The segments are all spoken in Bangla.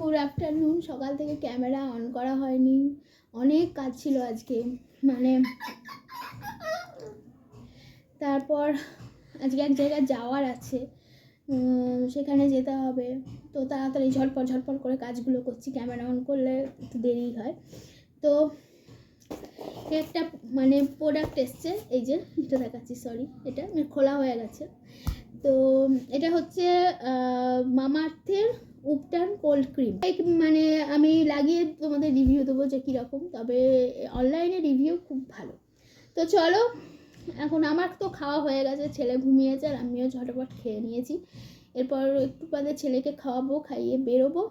Good afternoon. সকাল থেকে ক্যামেরা অন করা হয়নি, অনেক কাজ ছিল আজকে, মানে তারপর আজকে এক জায়গায় যাওয়ার আছে, সেখানে যেতে হবে। তো তাড়াতাড়ি ঝটপট করে কাজগুলো করছি, ক্যামেরা অন করলে একটু দেরি হয়। তো একটা মানে প্রোডাক্ট এসছে, এই যে এটা দেখাচ্ছি, সরি এটা খোলা হয়ে গেছে। তো এটা হচ্ছে মামাআর্থের উপটান কোল্ড ক্রিম। মানে আমি লাগিয়ে তোমাদের রিভিউ দেবো যে কীরকম, তবে অনলাইনে রিভিউ খুব ভালো। তো চলো, এখন আমার তো খাওয়া হয়ে গেছে, ছেলে ঘুমিয়েছে আর আমিও ঝটপট খেয়ে নিয়েছি। এরপর একটু বাদে ছেলেকে খাওয়াবো, খাইয়ে বেরোবো,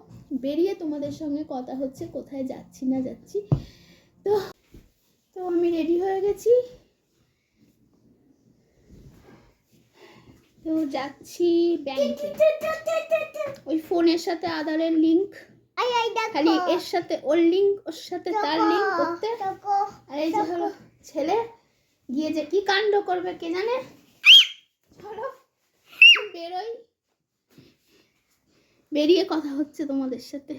বেরিয়ে তোমাদের সঙ্গে কথা হচ্ছে কোথায় যাচ্ছি না যাচ্ছি। তো তো আমি রেডি হয়ে গেছি, তো যাচ্ছি ব্যাংকে। ওই ফোনের সাথে আধারের লিঙ্ক, খালি এর সাথে ওর লিঙ্ক, ওর সাথে তার লিঙ্ক করতে। আর এই যে হলো ছেলে, গিয়ে যে কি কাণ্ড করবে কে জানে। চলো বেরোই, বেরিয়ে কথা হচ্ছে তোমাদের সাথে।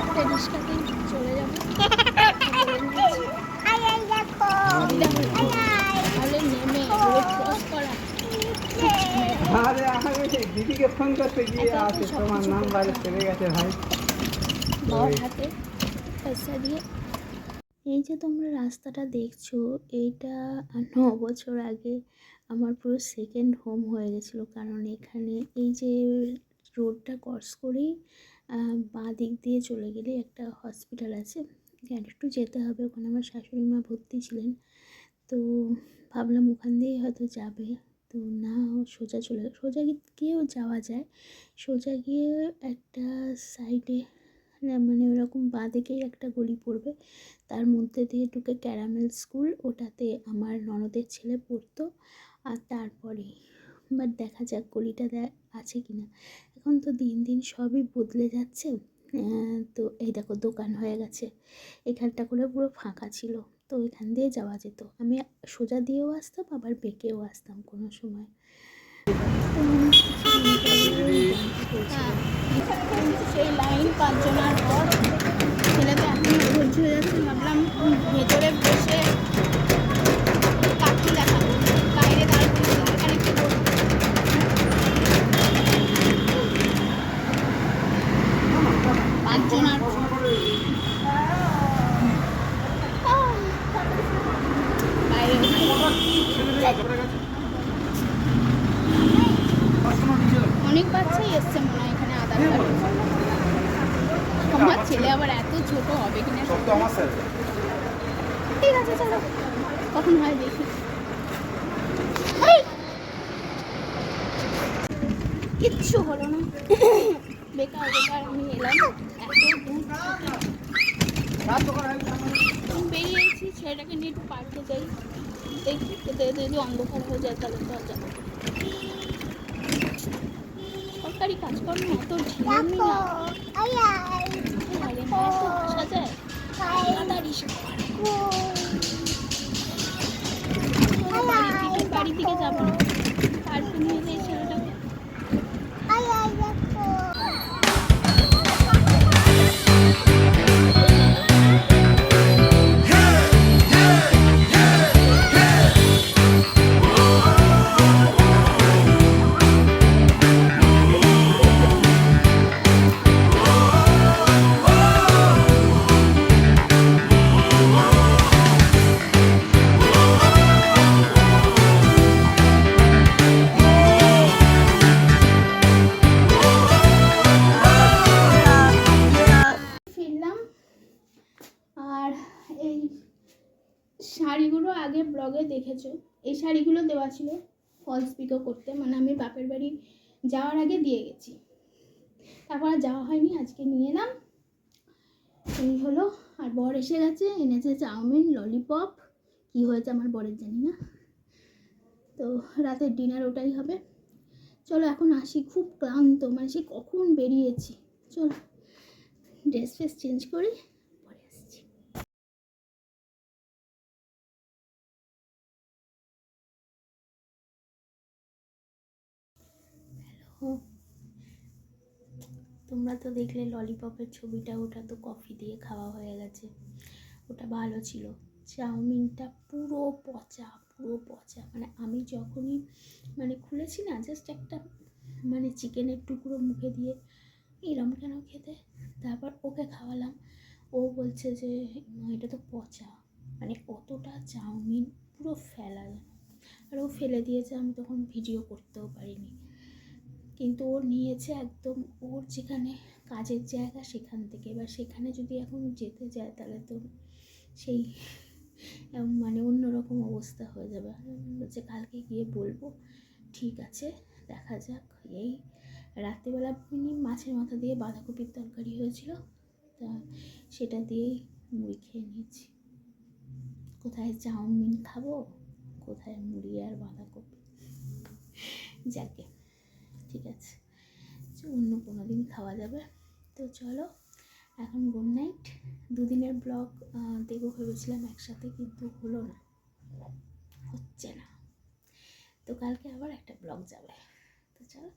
একটা রিস্কাতে চলে যাবো, তাহলে নেমে রোড ক্রস করা। আরে আমি দিদিকে ফোন করতে গিয়ে আছে, তোমার নাম্বার চলে গেছে ভাই হাতে পয়সা দিয়ে। এই যে তোমরা রাস্তাটা দেখছো, এইটা 9 বছর আগে আমার পুরো সেকেন্ড হোম হয়ে গেছিলো। কারণ এখানে এই যে রোডটা ক্রস করেই বাঁ দিক দিয়ে চলে গেলে একটা হসপিটাল আছে, একটু যেতে হবে। ওখানে আমার শাশুড়ি মা ভর্তি ছিলেন, তো ভাবলাম ওখান দিয়েই হয়তো যাবে। তো না, সোজা গিয়েও যাওয়া যায়। সোজা গিয়ে একটা সাইডে মানে ওরকম বাঁ দিকেই একটা গলি পড়বে, তার মধ্যে দিয়ে ঢুকে ক্যারামেল স্কুল, ওটাতে আমার ননদের ছেলে পড়তো। আর তারপরে বাট দেখা যাক গলিটা আছে কি না। এখন তো দিন দিন সবই বদলে যাচ্ছে। তো এই দেখো দোকান হয়ে গেছে, এখানটা করে পুরো ফাঁকা ছিল, তো এখান দিয়ে যাওয়া যেত। আমি সোজা দিয়েও আসতাম, আবার বেঁকেও আসতাম কোনো সময়। সেই লাইন 5 জনের পর ছেলেটা এখন ধৈর্য হয়ে যাচ্ছে, ভাবলাম ভেতরে বসে পাখি দেখাবো, বাইরে দাঁড়িয়ে এখানে কি করবো। 5 জনের বাইরে অনেক বাচ্চাই এসছে মনে হয় এখানে আধার কার্ড। আমার ছেলে আবার এত ছোট হবে কিনা। ঠিক আছে চলো, কখন হয় দেখি। কিচ্ছু হলো না, বেকার আমি এলাম। বেরিয়েছি, ছেলেটাকে নিয়ে একটু পার্কে যাই, দেখি যদি অন্ধকার হয়ে যায় তাহলে তো আর যাবো। সরকারি কাজকর্ম এত ঝিমি না, লাগে না, এত আসা যায় বাড়ির দিকে যাবো না, পার্কে নিয়ে যাই ছেলেটাকে। শাড়িগুলো আগে ব্লগে দেখেছো, এই শাড়িগুলো দেওয়া ছিল ফলস পিকো করতে, মানে আমি বাপের বাড়ি যাওয়ার আগে দিয়ে গেছি, তারপর আর যাওয়া হয়নি, আজকে নিয়ে এলাম। এই হলো। আর বর এসে গেছে, এনেছে চাউমিন, ললিপপ, কি হয়েছে আমার বরের জানি না। তো রাতের ডিনার ওটাই হবে। চলো এখন আসি, খুব ক্লান্ত, মানে সে কখন বেরিয়েছি। চলো ড্রেস ফ্রেস চেঞ্জ করি, পরে আসছি। তোমরা তো দেখলে ললিপপের ছবিটা, ওটা তো কফি দিয়ে খাওয়া হয়ে গেছে, ওটা ভালো ছিল। চাউমিনটা পুরো পচা, পুরো পচা। মানে আমি যখনই মানে খুলেছি না, জাস্ট একটা মানে চিকেনের টুকরো মুখে দিয়ে এরম কেন খেতে, তারপর ওকে খাওয়ালাম, ও বলছে যে এটা তো পচা, মানে অতটা চাউমিন পুরো ফেলা যেন। আর ও ফেলে দিয়েছে, আমি তখন ভিডিও করতেও পারিনি, কিন্তু ও নিয়েছে একদম ওর যেখানে কাজের জায়গা সেখান থেকে। এবার সেখানে যদি এখন যেতে যায় তাহলে তো সেই মানে অন্যরকম অবস্থা হয়ে যাবে। বলছে কালকে গিয়ে বলবো, ঠিক আছে দেখা যাক। এই রাত্রিবেলা মাছের মাথা দিয়ে বাঁধাকপির তরকারি হয়েছিল, তা সেটা দিয়েই মুড়ি খেয়ে নিয়েছি। কোথায় চাউমিন খাবো, কোথায় মুড়ি আর বাঁধাকপি। যাকে ঠিক আছে, অন্য কোনো দিন খাওয়া যাবে। তো চলো এখন গুড নাইট। দুদিনের ব্লগ দেবো ভেবেছিলাম একসাথে, কিন্তু হলো না, হচ্ছে না। তো কালকে আবার একটা ব্লগ যাবে। তো চলো।